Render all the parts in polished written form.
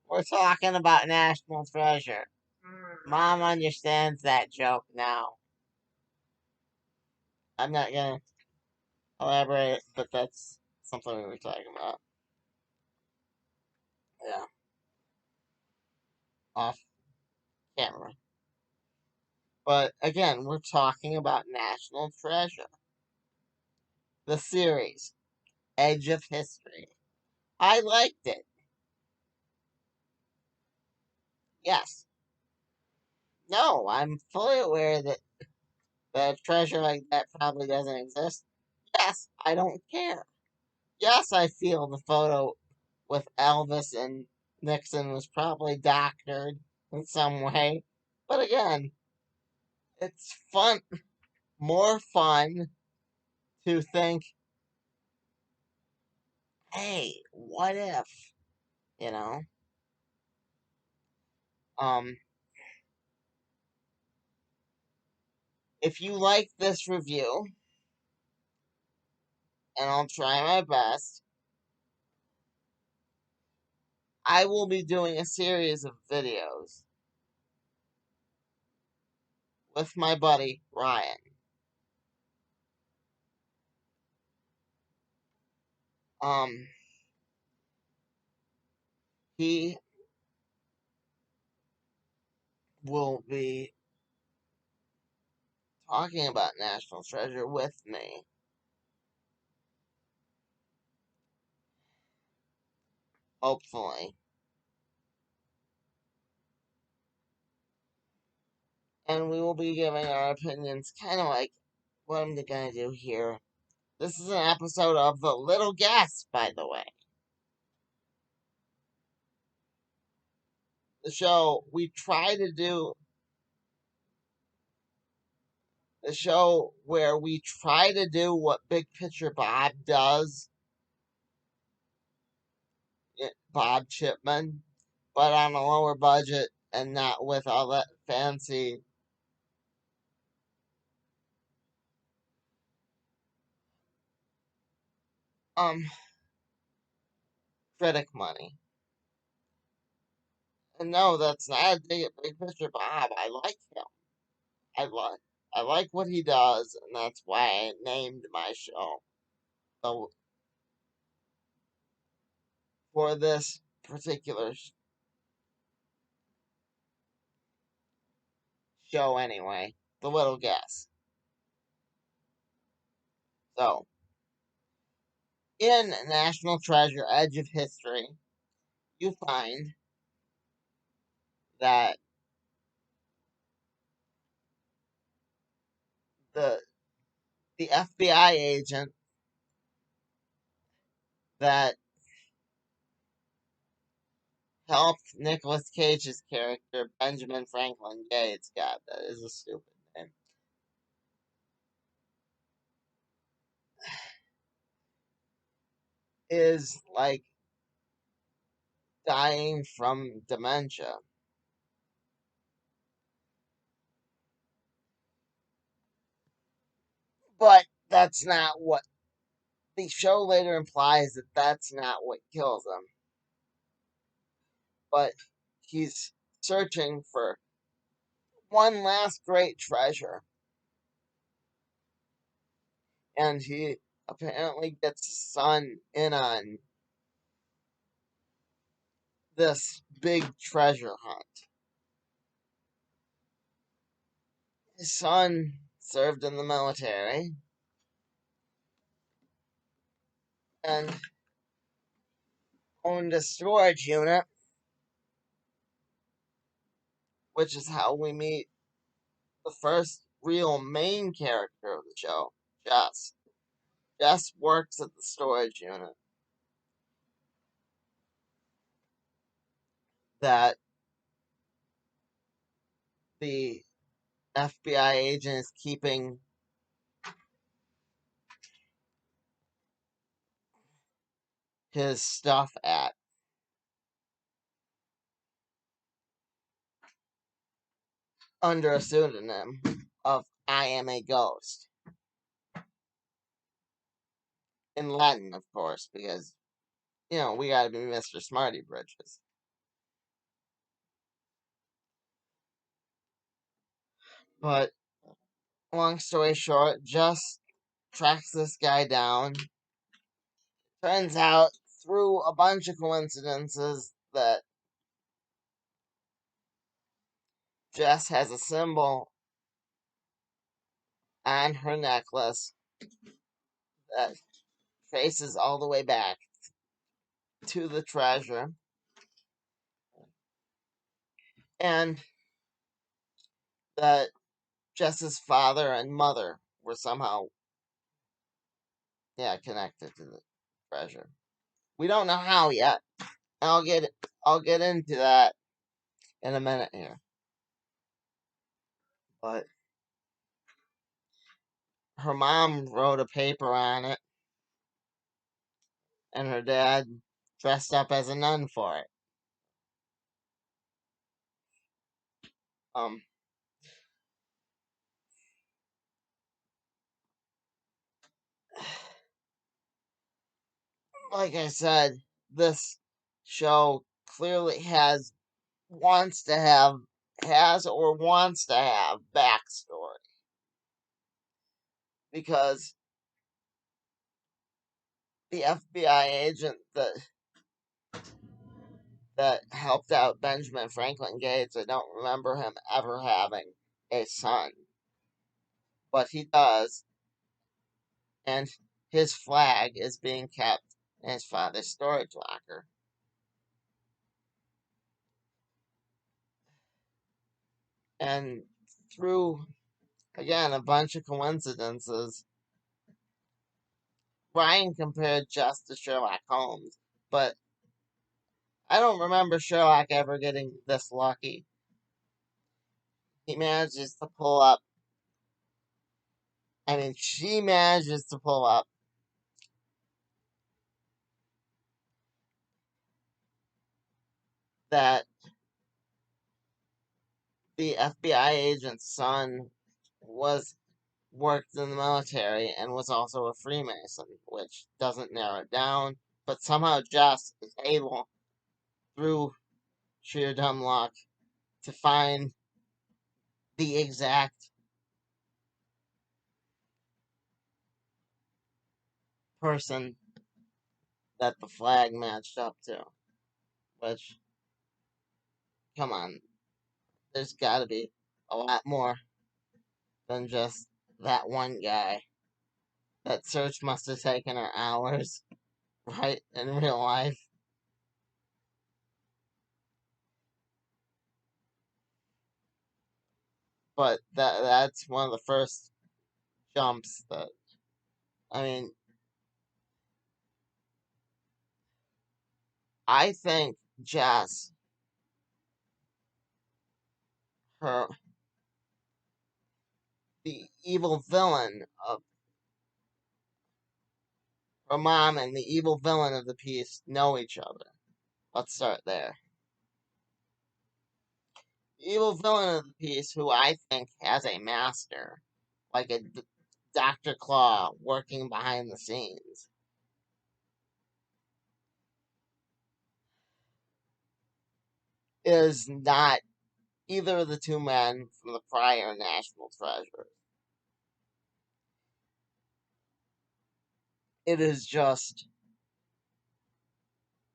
We're talking about National Treasure. Mom understands that joke now. I'm not gonna elaborate, but that's something we were talking about. Yeah, off camera. But again, we're talking about National Treasure, the series, Edge of History. I liked it. Yes. No, I'm fully aware that a treasure like that probably doesn't exist. Yes, I don't care. Yes, I feel the photo with Elvis and Nixon was probably doctored in some way. But again, it's fun, more fun to think, hey, what if, you know? Um, if you like this review, and I'll try my best, I will be doing a series of videos with my buddy Ryan. Um, he will be talking about National Treasure with me. Hopefully. And we will be giving our opinions, kind of like what I'm gonna do here. This is an episode of The Little Guest, by the way. The show we try to do, the show where we try to do what Big Picture Bob does, Bob Chipman, but on a lower budget and not with all that fancy um critic money. And no, that's not a dig at Big Picture Bob. I like him. I like I like what he does, and that's why I named my show. So for this particular show, anyway, The Little Guest. So in National Treasure: Edge of History, you find that the the FBI agent that helped Nicolas Cage's character, Benjamin Franklin Gates, God, that is a stupid name, is like dying from dementia. But that's not what the show later implies, that that's not what kills him. But he's searching for one last great treasure. And he apparently gets his son in on this big treasure hunt. His son served in the military and owned a storage unit, which is how we meet the first real main character of the show, Jess. Jess works at the storage unit that the FBI agent is keeping his stuff at under a pseudonym of I Am a Ghost. In Latin, of course, because, we gotta be Mr. Smarty Bridges. But long story short, Jess tracks this guy down. Turns out, through a bunch of coincidences, that Jess has a symbol on her necklace that traces all the way back to the treasure. And that Jess's father and mother were somehow, connected to the treasure. We don't know how yet. I'll get into that in a minute here. But her mom wrote a paper on it, and her dad dressed up as a nun for it. Um, like I said, this show clearly has or wants to have backstory, because the FBI agent that helped out Benjamin Franklin Gates, I don't remember him ever having a son, but he does, and his flag is being kept in his father's storage locker. And through, again, a bunch of coincidences, Ryan compared Jess to Sherlock Holmes, but I don't remember Sherlock ever getting this lucky. He manages to pull up, she manages to pull up that the FBI agent's son was worked in the military and was also a Freemason, which doesn't narrow it down, but somehow Jess is able, through sheer dumb luck, to find the exact person that the flag matched up to. Which, come on, there's gotta be a lot more than just that one guy. That search must have taken her hours, right, in real life. But that's one of the first jumps that, I mean, I think Jess, her, the evil villain of her mom and the evil villain of the piece know each other. Let's start there. The evil villain of the piece, who I think has a master, like a Dr. Claw working behind the scenes, is not either of the two men from the prior National Treasure. It is just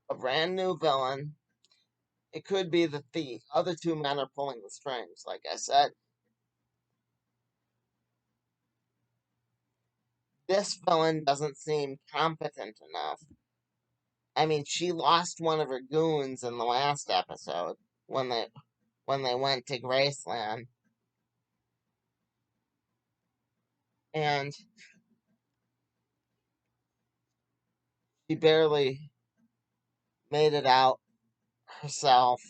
a brand new villain. It could be that the other two men are pulling the strings, like I said. This villain doesn't seem competent enough. She lost one of her goons in the last episode when they went to Graceland, and she barely made it out herself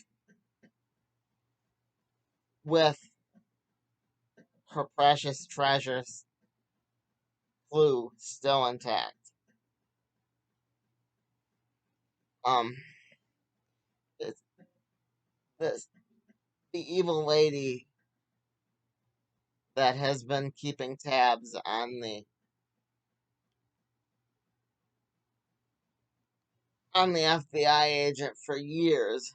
with her precious treasures clue still intact. Um, it's, this the evil lady that has been keeping tabs on the FBI agent for years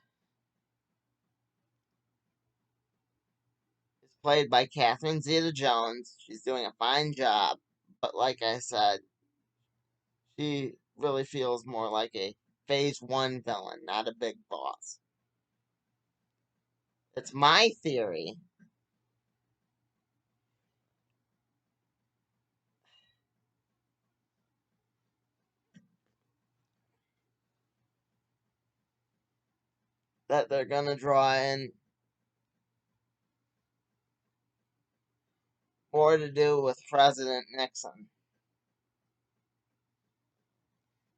is played by Catherine Zeta-Jones. She's doing a fine job, but like I said, she really feels more like a Phase 1 villain, not a big boss. It's my theory that they're gonna draw in more to do with President Nixon.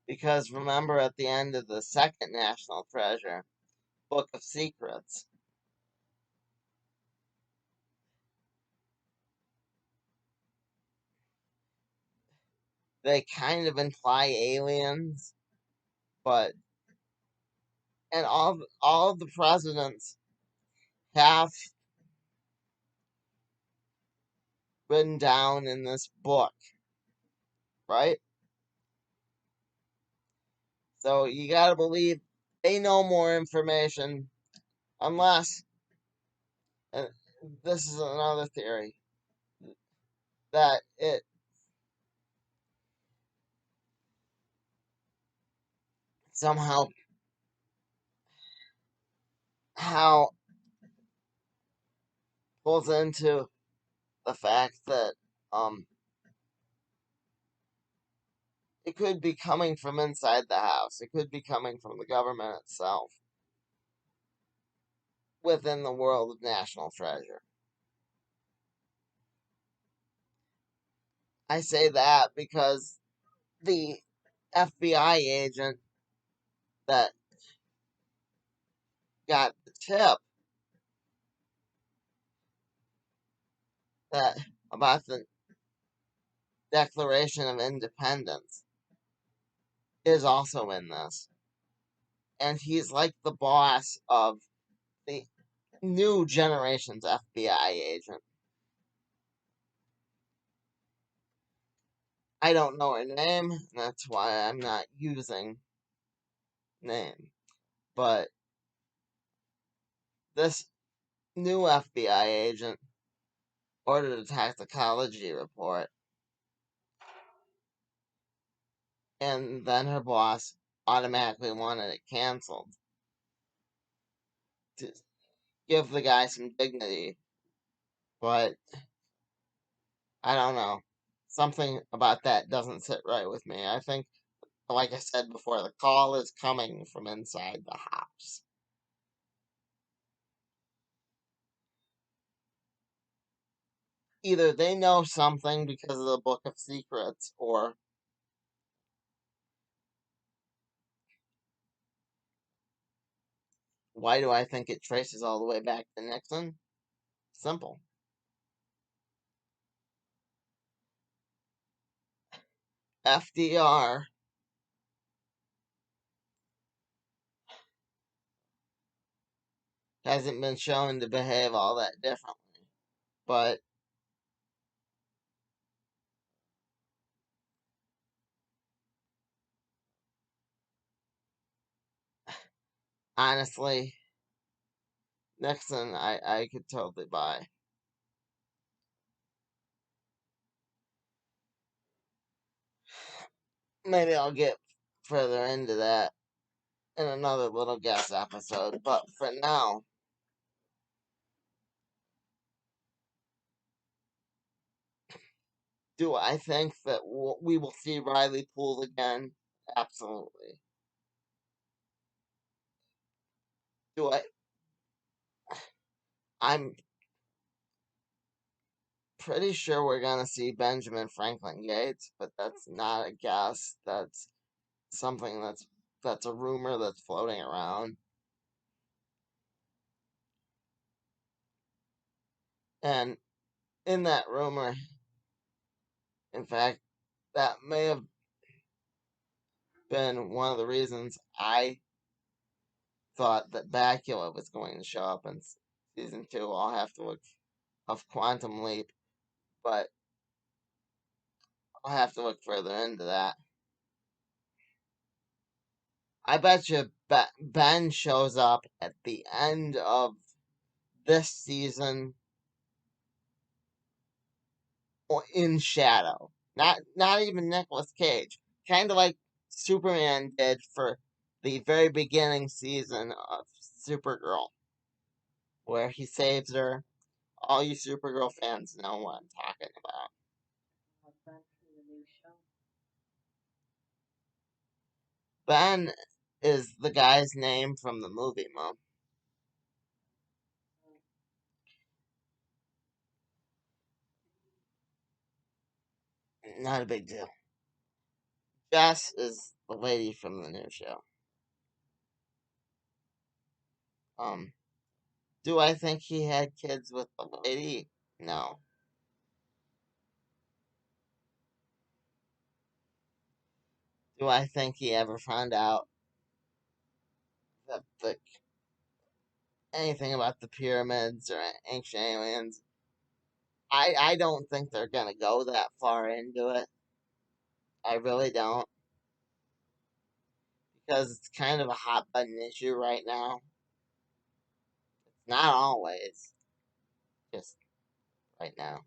Because remember, at the end of the second National Treasure, Book of Secrets, they kind of imply aliens, but and all of the presidents have written down in this book, right? So you gotta believe they know more information, unless, and this is another theory, that it somehow how pulls into the fact that it could be coming from inside the house. It could be coming from the government itself within the world of National Treasure. I say that because the FBI agent that got the tip that about the Declaration of Independence is also in this. And he's like the boss of the new generation's FBI agent. I don't know her name, and that's why I'm not using name. But this new FBI agent ordered a toxicology report, and then her boss automatically wanted it canceled to give the guy some dignity. But I don't know. Something about that doesn't sit right with me. I think, like I said before, the call is coming from inside the house. Either they know something because of the Book of Secrets, or why do I think it traces all the way back to Nixon? Simple. FDR hasn't been shown to behave all that differently. But honestly, Nixon, I could totally buy. Maybe I'll get further into that in another little guest episode. But for now, do I think that we will see Riley Poole again? Absolutely. Do I? I'm pretty sure we're gonna see Benjamin Franklin Gates, but that's not a guess. That's something that's a rumor that's floating around. And in that rumor, in fact, that may have been one of the reasons I thought that Bakula was going to show up in season 2. I'll have to look of Quantum Leap, but I'll have to look further into that. I bet you Ben shows up at the end of this season in shadow. Not even Nicolas Cage. Kind of like Superman did for the very beginning season of Supergirl, where he saves her. All you Supergirl fans know what I'm talking about. Ben is the guy's name from the movie, Mom. Not a big deal. Jess is the lady from the new show. Um, do I think he had kids with the lady? No. Do I think he ever found out that anything about the pyramids or ancient aliens? I don't think they're gonna go that far into it. I really don't, because it's kind of a hot button issue right now. Not always, just right now.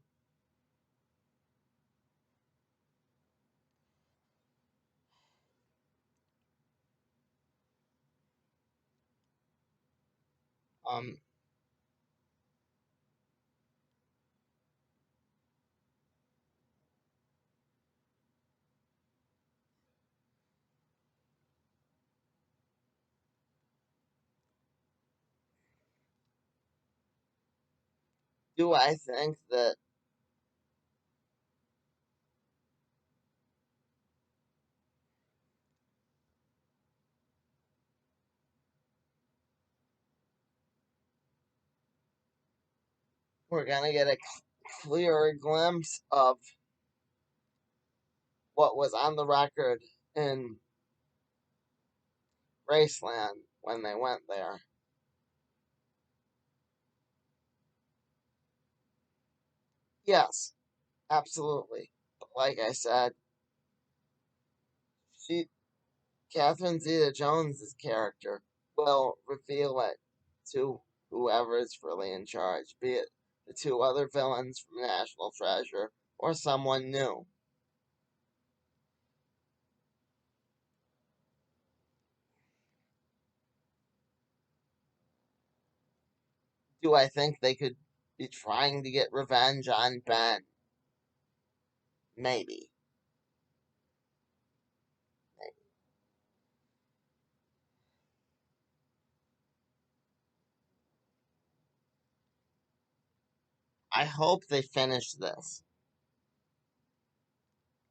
Um, do I think that we're gonna get a clearer glimpse of what was on the record in Graceland when they went there? Yes, absolutely. But like I said, she Catherine Zeta-Jones's character will reveal it to whoever is really in charge, be it the two other villains from National Treasure or someone new. Do I think they could be trying to get revenge on Ben? Maybe. I hope they finish this.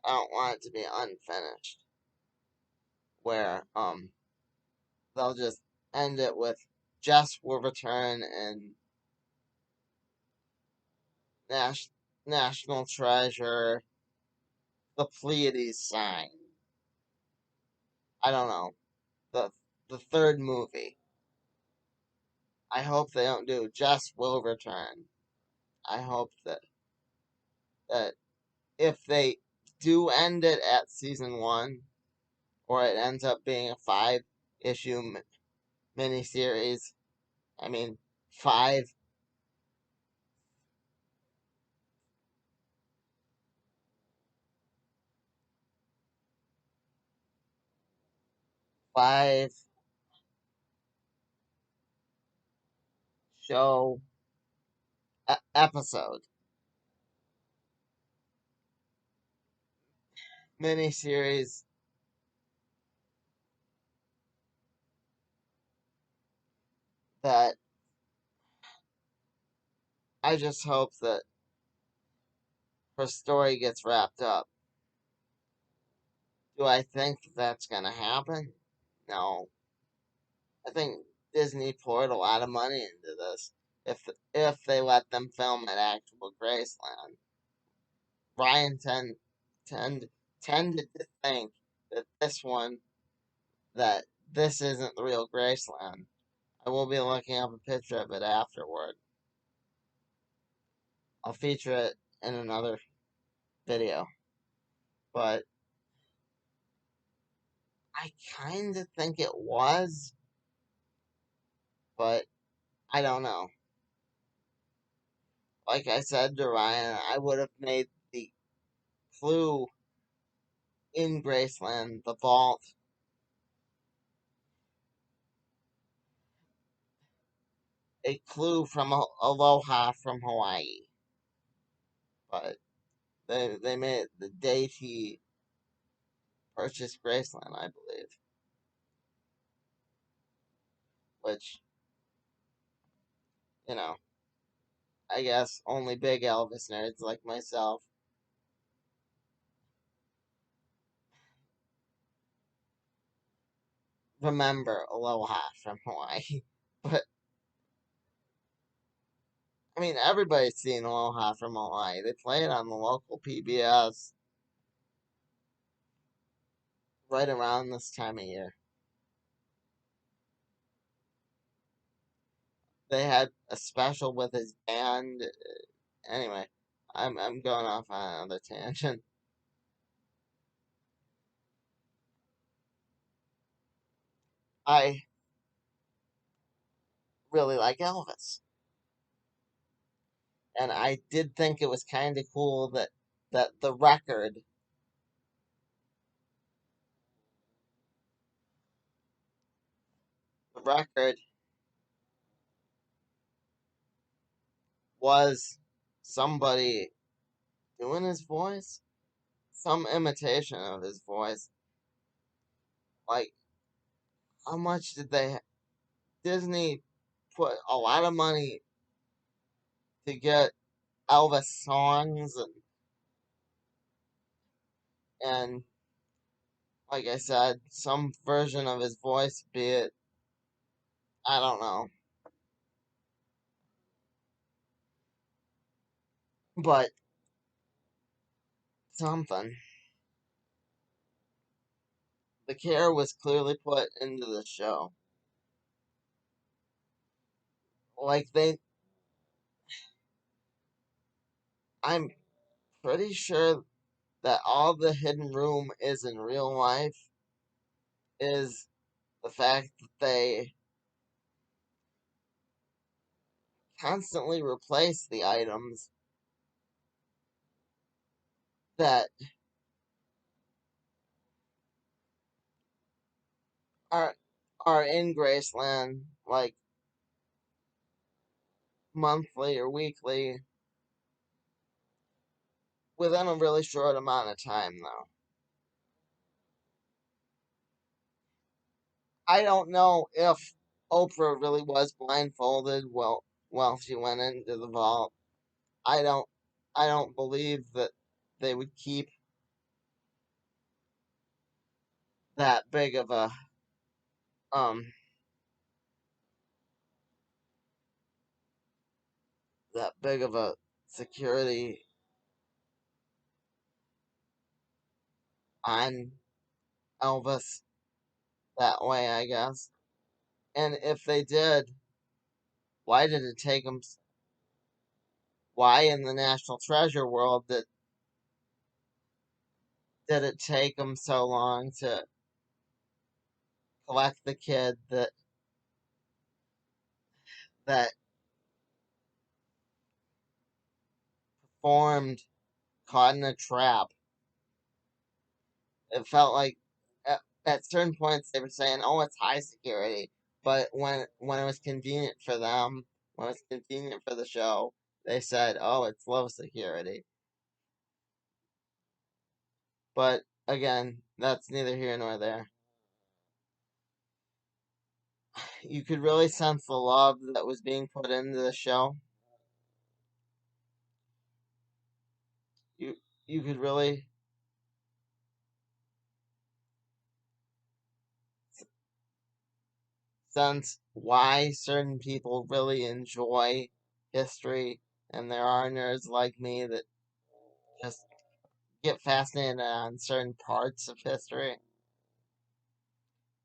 I don't want it to be unfinished, where they'll just end it with Jess will return and Nash, National Treasure, the Pleiades sign. I don't know, the third movie. I hope they don't do Jess will return. I hope that if they do end it at season one, or it ends up being a 5 issue miniseries. I mean, five, five show episode miniseries that I just hope that her story gets wrapped up. Do I think that's gonna happen? No. I think Disney poured a lot of money into this. If they let them film at actual Graceland, Brian tend tended to think that that this isn't the real Graceland. I will be looking up a picture of it afterward. I'll feature it in another video. But I kind of think it was, but I don't know. Like I said to Ryan, I would have made the flew in Graceland, the vault, a clue from Aloha from Hawaii. But they made it the date he purchased Graceland, I believe. Which, you know, I guess only big Elvis nerds like myself remember Aloha from Hawaii. But I mean, everybody's seen Aloha from Hawaii. They play it on the local PBS right around this time of year. They had a special with his band. Anyway, I'm going off on another tangent. I really like Elvis, and I did think it was kind of cool that the record was somebody doing his voice, some imitation of his voice. Like, how much did Disney put a lot of money to get Elvis songs and like I said, some version of his voice, be it I don't know, but something. The care was clearly put into the show. Like I'm pretty sure that all the hidden room is in real life is the fact that they constantly replace the items that are are in Graceland, like monthly or weekly, within a really short amount of time. Though I don't know if Oprah really was blindfolded while she went into the vault. I don't I don't believe that they would keep that big of a um that big of a security on Elvis that way, I guess. And if they did, why did it take them? Why in the National Treasure world did it take them so long to collect the kid that performed caught in a trap? It felt like at certain points they were saying, "Oh, it's high security," but when it was convenient for them, when it was convenient for the show, they said, "Oh, it's low security." But again, that's neither here nor there. You could really sense the love that was being put into the show. You you could really sense why certain people really enjoy history, and there are nerds like me that just get fascinated on certain parts of history.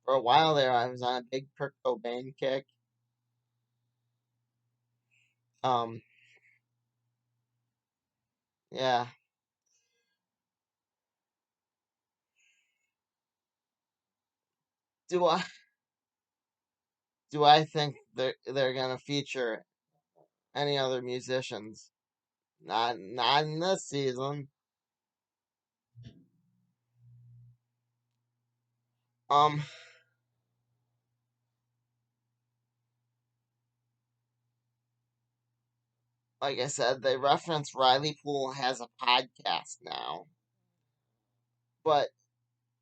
For a while there, I was on a big Kurt Cobain kick. Um, yeah. Do I do I think they're gonna feature any other musicians? Not in this season. Um, like I said, they reference Riley Poole has a podcast now, but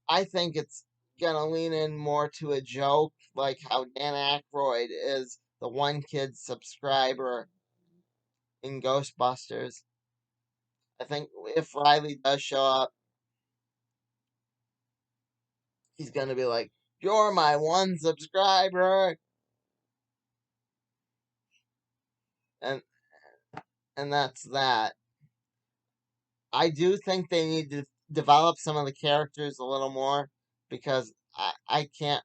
I think it's gonna lean in more to a joke, like how Dan Aykroyd is the one kid subscriber in Ghostbusters. I think if Riley does show up, he's gonna be like, "You're my one subscriber," and that's that. I do think they need to develop some of the characters a little more because I can't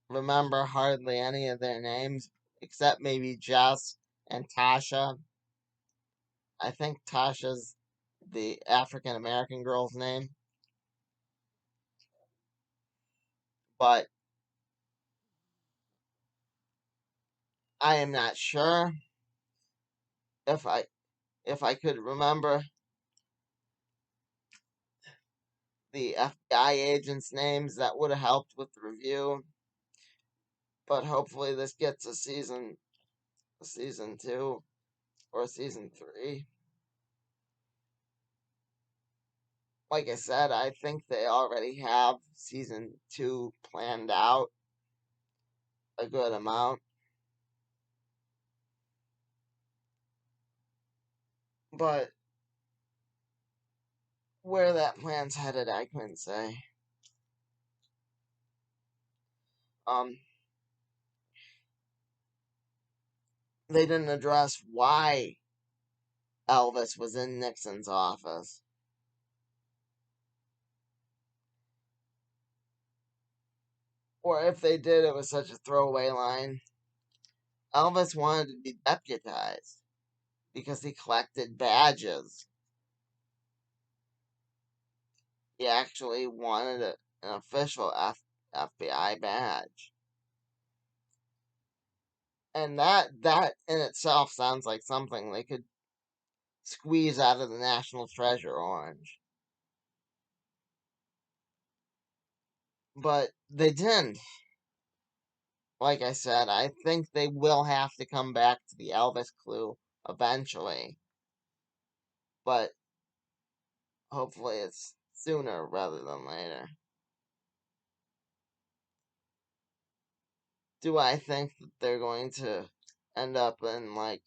remember hardly any of their names except maybe Jess and Tasha. I think Tasha's the African American girl's name, but I am not sure if I could remember the FBI agents' names. That would have helped with the review. But hopefully this gets a season 2 or a season 3. Like I said, I think they already have season 2 planned out a good amount. But where that plan's headed, I couldn't say. Um, they didn't address why Elvis was in Nixon's office. Or if they did, it was such a throwaway line. Elvis wanted to be deputized because he collected badges. He actually wanted an official FBI badge. And that in itself sounds like something they could squeeze out of the National Treasure Orange. But they didn't. Like I said, I think they will have to come back to the Elvis clue eventually. But hopefully it's sooner rather than later. Do I think that they're going to end up in like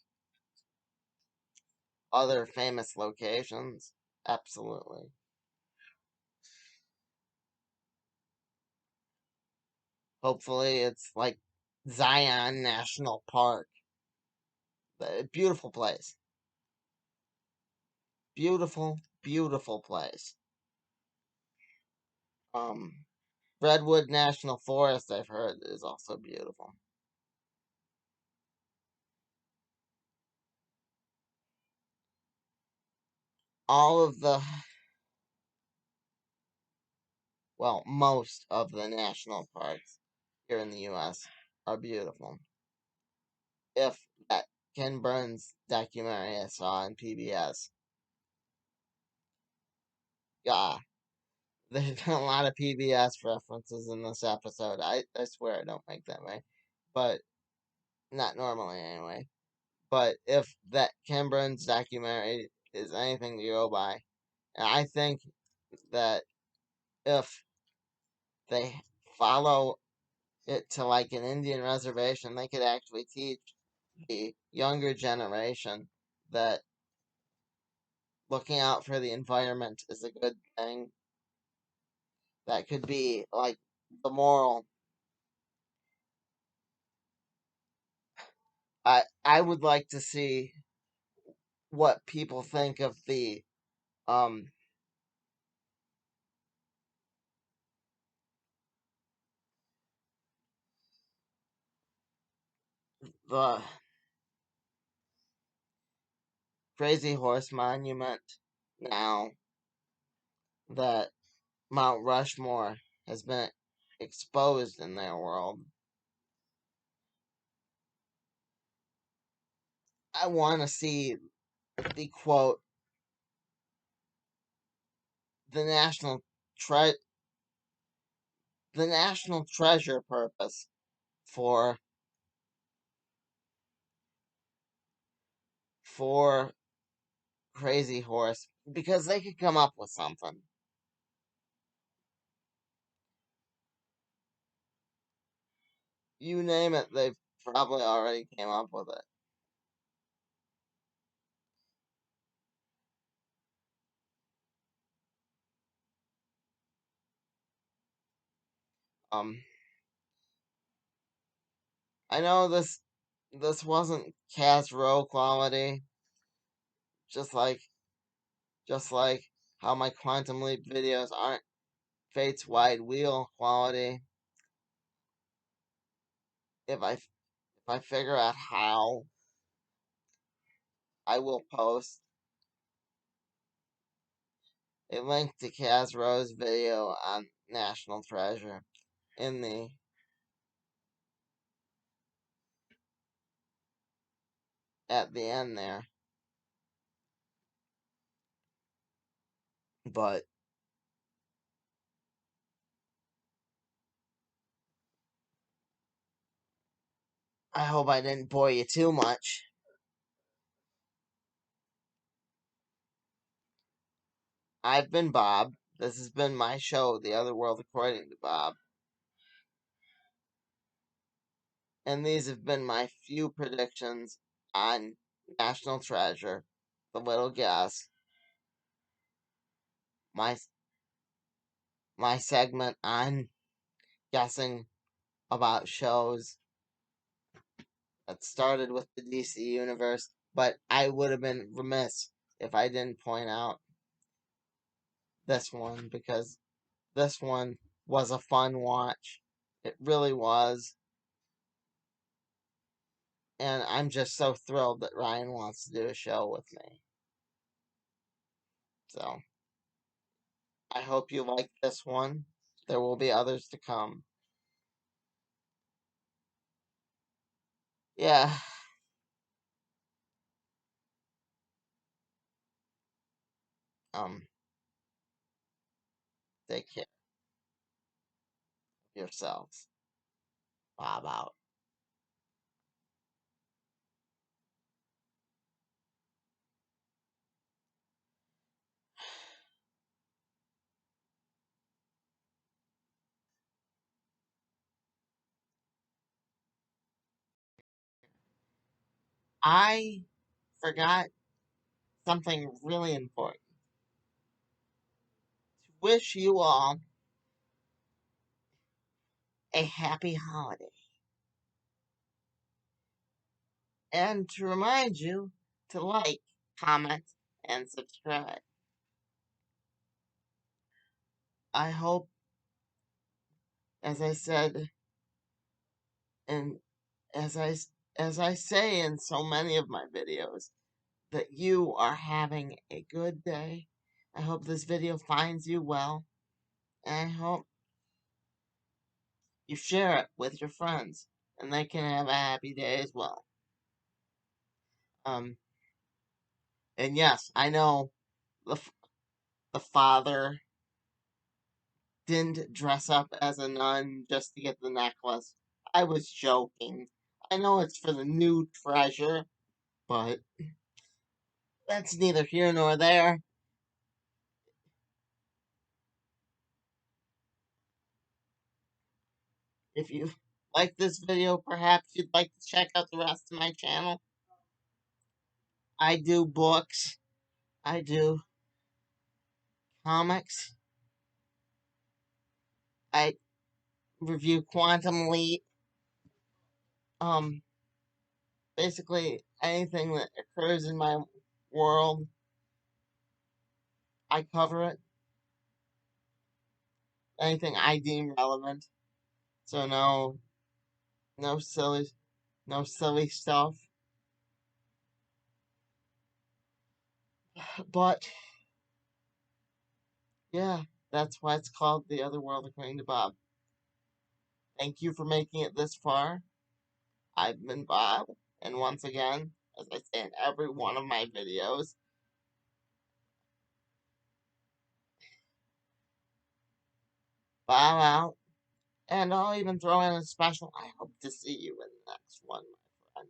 other famous locations? Absolutely. Hopefully it's like Zion National Park. A beautiful place. Beautiful, beautiful place. Um Redwood National Forest, I've heard, is also beautiful. All of the, well, most of the national parks here in the US are beautiful. If that Ken Burns documentary I saw on PBS, yeah, there's been a lot of PBS references in this episode. I swear I don't make that way. But not normally anyway. But if that Ken Burns documentary is anything to go by, and I think that if they follow it to like an Indian reservation, they could actually teach the younger generation that looking out for the environment is a good thing. That could be like the moral. I would like to see what people think of um the Crazy Horse Monument now that Mount Rushmore has been exposed in their world. I want to see the quote, the national tre- the National Treasure purpose for for Crazy Horse because they could come up with something. You name it, they've probably already came up with it. Um, I know this wasn't Cast Row quality, just like just like how my Quantum Leap videos aren't Fate's Wide Wheel quality. If I figure out how, I will post a link to Kaz Row's video on National Treasure in the at the end there. But I hope I didn't bore you too much. I've been Bob. This has been my show, The Other World According to Bob. And these have been my few predictions on National Treasure, The Little Guess, my my segment on guessing about shows that started with the DC Universe, but I would have been remiss if I didn't point out this one because this one was a fun watch. It really was. And I'm just so thrilled that Ryan wants to do a show with me. So I hope you like this one. There will be others to come. Yeah. Um, take care of yourselves. Bob out. I forgot something really important. To wish you all a happy holiday. And to remind you to like, comment, and subscribe. I hope, as I said, and as I as I say in so many of my videos, that you are having a good day. I hope this video finds you well, and I hope you share it with your friends, and they can have a happy day as well. Um, and yes, I know the father didn't dress up as a nun just to get the necklace. I was joking. I know it's for the new treasure, but that's neither here nor there. If you like this video, perhaps you'd like to check out the rest of my channel. I do books, I do comics, I review Quantum Leap, um, basically anything that occurs in my world, I cover it. Anything I deem relevant. So no silly no silly stuff. But yeah, that's why it's called The Other World According to Bob. Thank you for making it this far. I've been Bob, and once again, as I say in every one of my videos, Bob out. And I'll even throw in a special I hope to see you in the next one, my friend.